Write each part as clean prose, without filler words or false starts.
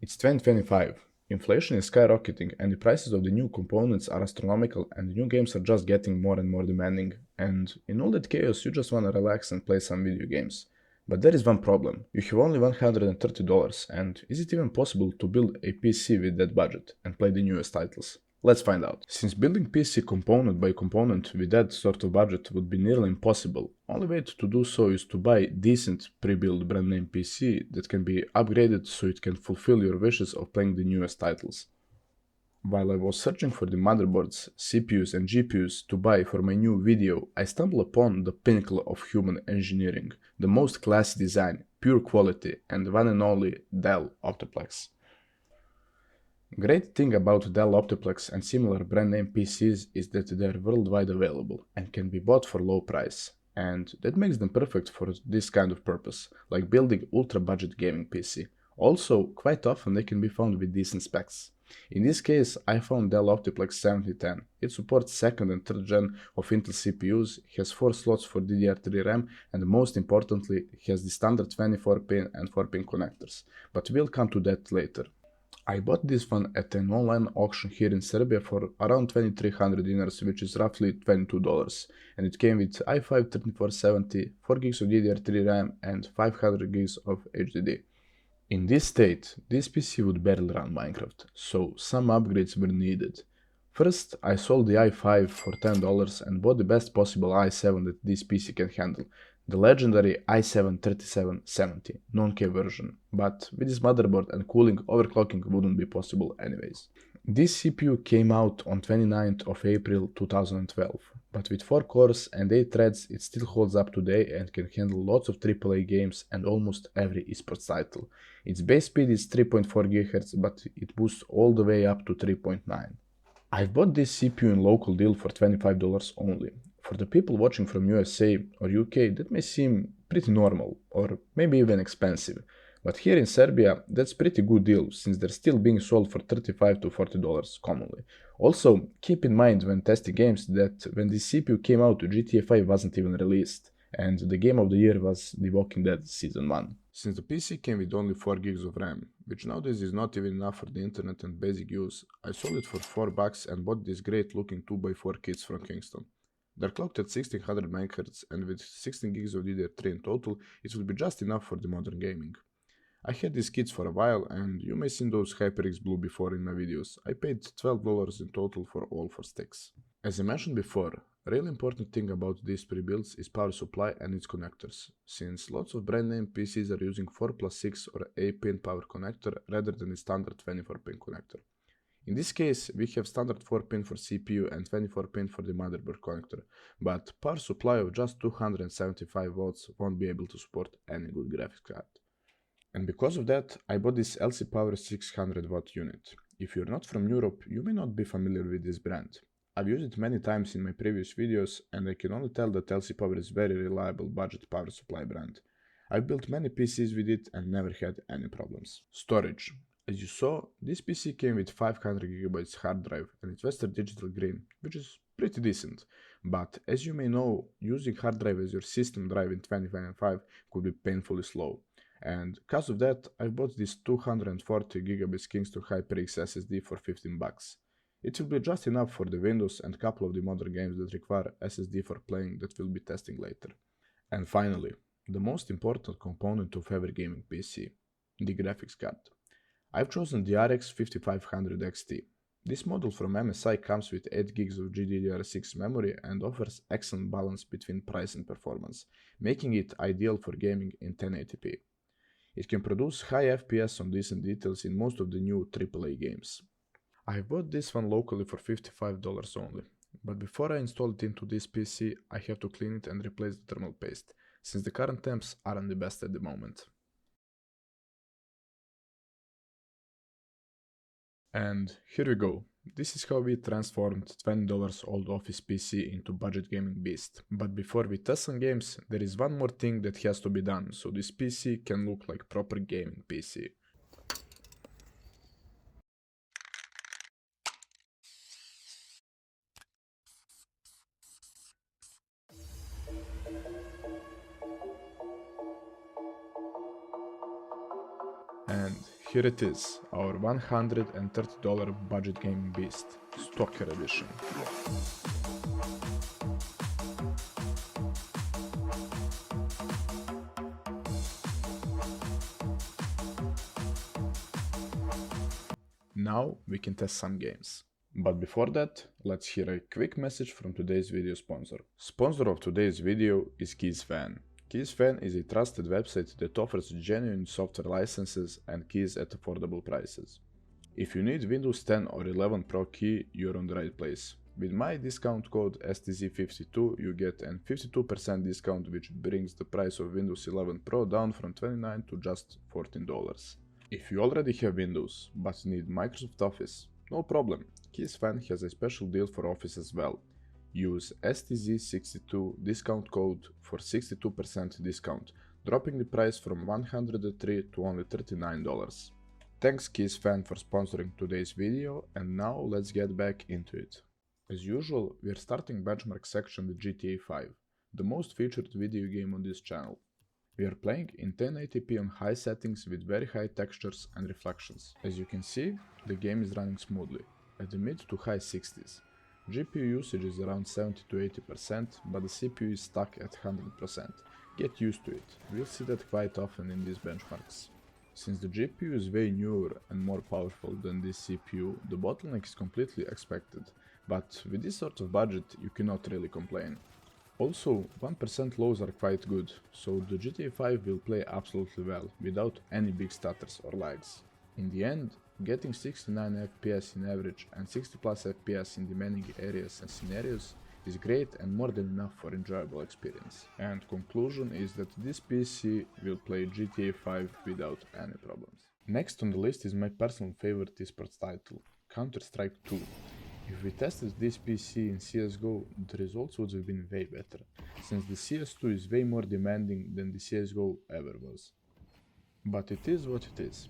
It's 2025. Inflation is skyrocketing and the prices of the new components are astronomical and the new games are just getting more and more demanding. And in all that chaos, you just wanna relax and play some video games. But there is one problem. You have only $130 and is it even possible to build a PC with that budget and play the newest titles? Let's find out. Since building PC component by component with that sort of budget would be nearly impossible, only way to do so is to buy decent pre-built brand name PC that can be upgraded so it can fulfill your wishes of playing the newest titles. While I was searching for the motherboards, CPUs and GPUs to buy for my new video, I stumbled upon the pinnacle of human engineering, the most classy design, pure quality, and the one and only Dell Optiplex. Great thing about Dell Optiplex and similar brand name PCs is that they are worldwide available and can be bought for low price, and that makes them perfect for this kind of purpose, like building ultra budget gaming PC. Also, quite often they can be found with decent specs. In this case, I found Dell Optiplex 7010. It supports 2nd and 3rd gen of Intel CPUs, has 4 slots for DDR3 RAM, and most importantly, has the standard 24-pin and 4-pin connectors, but we'll come to that later. I bought this one at an online auction here in Serbia for around 2300 dinars, which is roughly $22, and it came with i5 3470, 4GB of DDR3 RAM, and 500GB of HDD. In this state, this PC would barely run Minecraft, so some upgrades were needed. First, I sold the i5 for $10 and bought the best possible i7 that this PC can handle, the legendary i7-3770 non-K version, but with this motherboard and cooling, overclocking wouldn't be possible anyways. This CPU came out on 29th of April 2012, but with 4 cores and 8 threads it still holds up today and can handle lots of AAA games and almost every esports title. Its base speed is 3.4 GHz, but it boosts all the way up to 3.9. I've bought this CPU in local deal for $25 only. For the people watching from USA or UK, that may seem pretty normal, or maybe even expensive. But here in Serbia, that's pretty good deal, since they're still being sold for $35 to $40 commonly. Also, keep in mind when testing games that when this CPU came out, GTA 5 wasn't even released, and the game of the year was The Walking Dead Season 1. Since the PC came with only 4GB of RAM, which nowadays is not even enough for the internet and basic use, I sold it for $4 and bought this great looking 2x4 kits from Kingston. They're clocked at 1600 MHz and with 16GB of DDR3 in total, it will be just enough for the modern gaming. I had these kits for a while and you may seen those HyperX Blue before in my videos. I paid $12 in total for all 4 sticks. As I mentioned before, a really important thing about these pre-builds is power supply and its connectors, since lots of brand name PCs are using 4+6 or 8-pin power connector rather than the standard 24-pin connector. In this case, we have standard 4-pin for CPU and 24-pin for the motherboard connector, but power supply of just 275 volts won't be able to support any good graphics card. And because of that, I bought this Power LC600 watt unit. If you're not from Europe, you may not be familiar with this brand. I've used it many times in my previous videos and I can only tell that Power is very reliable budget power supply brand. I've built many PCs with it and never had any problems. Storage. As you saw, this PC came with 500GB hard drive and it's Western Digital Green, which is pretty decent. But as you may know, using hard drive as your system drive in 2025 could be painfully slow. And because of that, I bought this 240GB Kingston HyperX SSD for $15. It will be just enough for the Windows and couple of the modern games that require SSD for playing that we'll be testing later. And finally, the most important component of every gaming PC, the graphics card. I've chosen the RX 5500 XT. This model from MSI comes with 8GB of GDDR6 memory and offers excellent balance between price and performance, making it ideal for gaming in 1080p. It can produce high FPS on decent details in most of the new AAA games. I bought this one locally for $55 only, but before I install it into this PC, I have to clean it and replace the thermal paste, since the current temps aren't the best at the moment. And here we go. This is how we transformed $20 old office PC into budget gaming beast. But before we test some games, there is one more thing that has to be done so this PC can look like proper gaming PC. And Here it is, our $130 budget gaming beast, S.T.A.L.K.E.R edition. Now we can test some games. But before that, let's hear a quick message from today's video sponsor. Sponsor of today's video is keysfan. Keysfan is a trusted website that offers genuine software licenses and keys at affordable prices. If you need Windows 10 or 11 Pro key, you're on the right place. With my discount code STZ52, you get a 52% discount, which brings the price of Windows 11 Pro down from $29 to just $14. If you already have Windows, but need Microsoft Office, no problem. keysfan has a special deal for Office as well. Use STZ62 discount code for 62% discount, dropping the price from $103 to only $39. Thanks keysfan for sponsoring today's video, and now let's get back into it. As usual, we're starting benchmark section with GTA 5, the most featured video game on this channel. We are playing in 1080p on high settings with very high textures and reflections. As you can see, the game is running smoothly, at the mid to high 60s. GPU usage is around 70 to 80%, but the CPU is stuck at 100%. Get used to it, we'll see that quite often in these benchmarks. Since the GPU is way newer and more powerful than this CPU, the bottleneck is completely expected, but with this sort of budget you cannot really complain. Also, 1% lows are quite good, so the GTA 5 will play absolutely well, without any big stutters or lags. In the end, getting 69 FPS in average and 60 plus FPS in demanding areas and scenarios is great and more than enough for enjoyable experience. And conclusion is that this PC will play GTA 5 without any problems. Next on the list is my personal favorite esports title, Counter-Strike 2. If we tested this PC in CSGO, the results would have been way better, since the CS2 is way more demanding than the CSGO ever was. But it is what it is.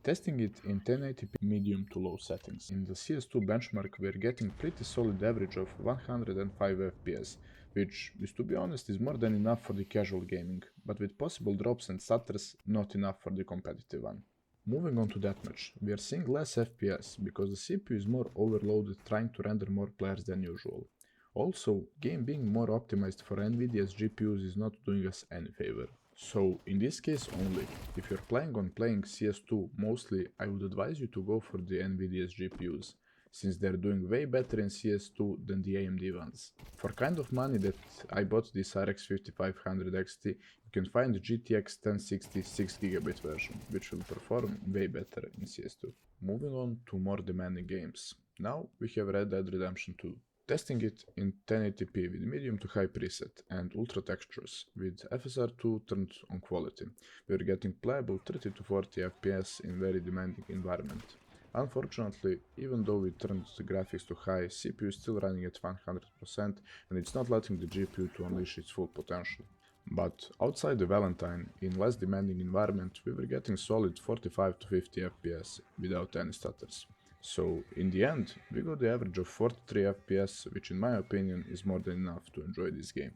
Testing it in 1080p medium to low settings. In the CS2 benchmark we're getting pretty solid average of 105 FPS, which, to be honest, is more than enough for the casual gaming, but with possible drops and stutters, not enough for the competitive one. Moving on to deathmatch, we are seeing less FPS, because the CPU is more overloaded trying to render more players than usual. Also, game being more optimized for Nvidia's GPUs is not doing us any favor. So, in this case only, if you're planning on playing CS2 mostly, I would advise you to go for the Nvidia's GPUs, since they're doing way better in CS2 than the AMD ones. For kind of money that I bought this RX 5500 XT, you can find the GTX 1060 6GB version, which will perform way better in CS2. Moving on to more demanding games. Now we have Red Dead Redemption 2. Testing it in 1080p with medium to high preset and ultra textures with FSR2 turned on quality. We are getting playable 30 to 40 FPS in very demanding environment. Unfortunately, even though we turned the graphics to high, CPU is still running at 100% and it's not letting the GPU to unleash its full potential. But outside the Valentine, in less demanding environment, we were getting solid 45 to 50 FPS without any stutters. So, in the end, we got the average of 43 FPS, which in my opinion is more than enough to enjoy this game.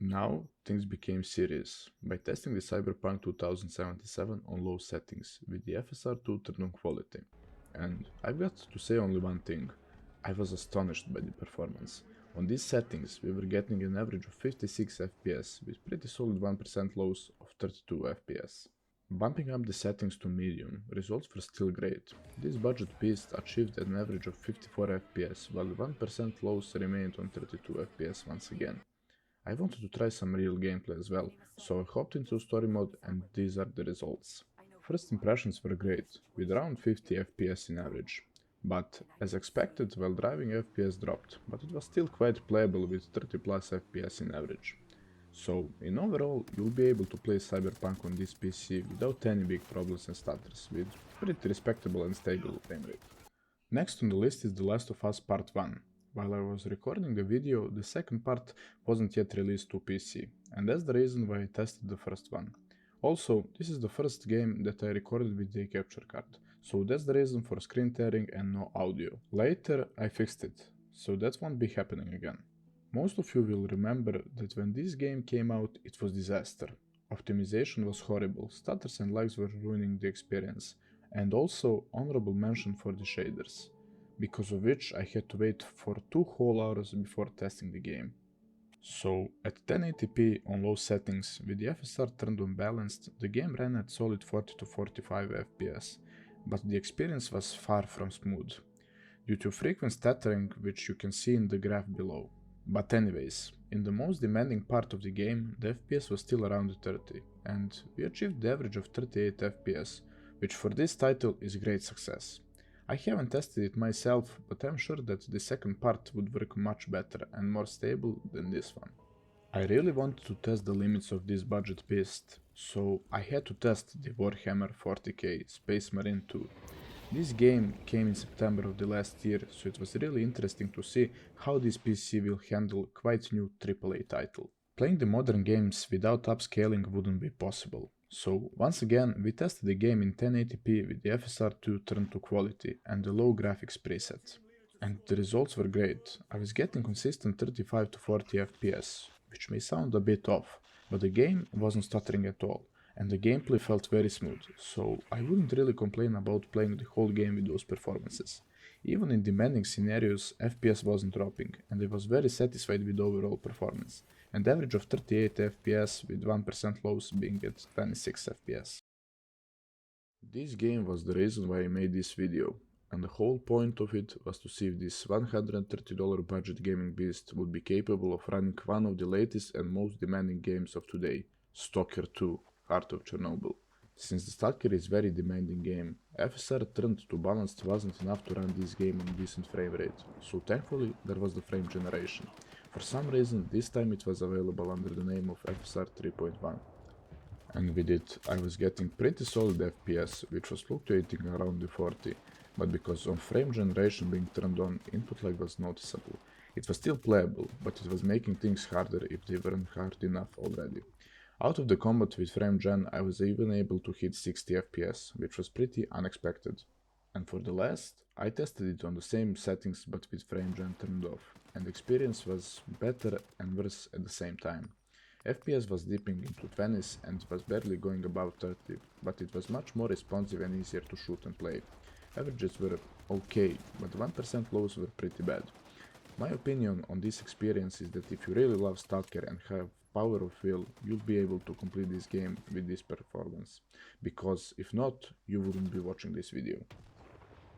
Now, things became serious, by testing the CyberPunk 2077 on low settings, with the FSR2 turned on quality. And I've got to say only one thing, I was astonished by the performance. On these settings, we were getting an average of 56 FPS, with pretty solid 1% lows of 32 FPS. Bumping up the settings to medium, results were still great. This budget beast achieved an average of 54 FPS, while 1% lows remained on 32 FPS once again. I wanted to try some real gameplay as well, so I hopped into story mode and these are the results. First impressions were great, with around 50 FPS in average. But, as expected, while driving FPS dropped, but it was still quite playable with 30 plus FPS in average. So, in overall, you'll be able to play CyberPunk on this PC without any big problems and stutters, with pretty respectable and stable frame rate. Next on the list is The Last of Us Part 1. While I was recording the video, the second part wasn't yet released to PC, and that's the reason why I tested the first one. Also, this is the first game that I recorded with the capture card, so that's the reason for screen tearing and no audio. Later, I fixed it, so that won't be happening again. Most of you will remember that when this game came out, it was disaster. Optimization was horrible, stutters and lags were ruining the experience, And also honorable mention for the shaders, because of which I had to wait for 2 whole hours before testing the game. So, at 1080p on low settings, with the FSR turned on balanced, the game ran at solid 40 to 45 FPS, but the experience was far from smooth, due to frequent stuttering which you can see in the graph below. But anyways, in the most demanding part of the game, the FPS was still around 30, and we achieved the average of 38 FPS, which for this title is great success. I haven't tested it myself, but I'm sure that the second part would work much better and more stable than this one. I really wanted to test the limits of this budget beast, so I had to test the Warhammer 40k Space Marine 2. This game came in September of the last year, so it was really interesting to see how this PC will handle quite new AAA title. Playing the modern games without upscaling wouldn't be possible. So once again, we tested the game in 1080p with the FSR2 turned to quality and the low graphics preset. And the results were great. I was getting consistent 35 to 40 FPS, which may sound a bit off, but the game wasn't stuttering at all, and the gameplay felt very smooth, so I wouldn't really complain about playing the whole game with those performances. Even in demanding scenarios, FPS wasn't dropping, and I was very satisfied with the overall performance, and average of 38 FPS with 1% lows being at 26 FPS. This game was the reason why I made this video, and the whole point of it was to see if this $130 budget gaming beast would be capable of running one of the latest and most demanding games of today, S.T.A.L.K.E.R 2, Heart of Chernobyl. Since the S.T.A.L.K.E.R is very demanding game, FSR turned to balanced wasn't enough to run this game on decent frame rate, so thankfully there was the frame generation. For some reason this time it was available under the name of FSR 3.1. And with it I was getting pretty solid FPS, which was fluctuating around the 40, but because of frame generation being turned on, input lag was noticeable. It was still playable, but it was making things harder if they weren't hard enough already. Out of the combat with frame gen, I was even able to hit 60 FPS, which was pretty unexpected. And for the last, I tested it on the same settings but with frame gen turned off, and the experience was better and worse at the same time. FPS was dipping into 20s and was barely going above 30, but it was much more responsive and easier to shoot and play. Averages were okay, but 1% lows were pretty bad. My opinion on this experience is that if you really love S.T.A.L.K.E.R and have power of will, you'll be able to complete this game with this performance, because if not, you wouldn't be watching this video.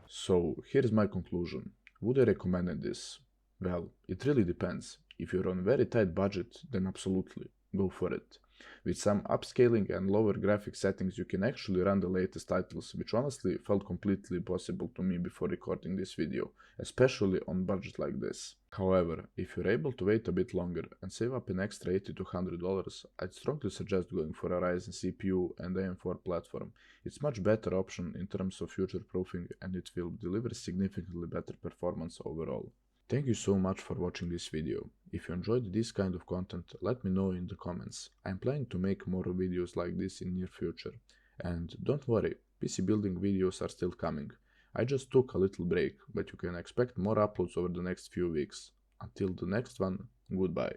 So here's my conclusion. Would I recommend this? Well, it really depends. If you're on a very tight budget, then absolutely, go for it. With some upscaling and lower graphic settings, you can actually run the latest titles, which honestly felt completely impossible to me before recording this video, especially on budget like this. However, if you're able to wait a bit longer and save up an extra $80 to $100, I'd strongly suggest going for a Ryzen CPU and AM4 platform. It's much better option in terms of future proofing, and it will deliver significantly better performance overall. Thank you so much for watching this video. If you enjoyed this kind of content, let me know in the comments. I'm planning to make more videos like this in near future. And don't worry, PC building videos are still coming. I just took a little break, but you can expect more uploads over the next few weeks. Until the next one, goodbye.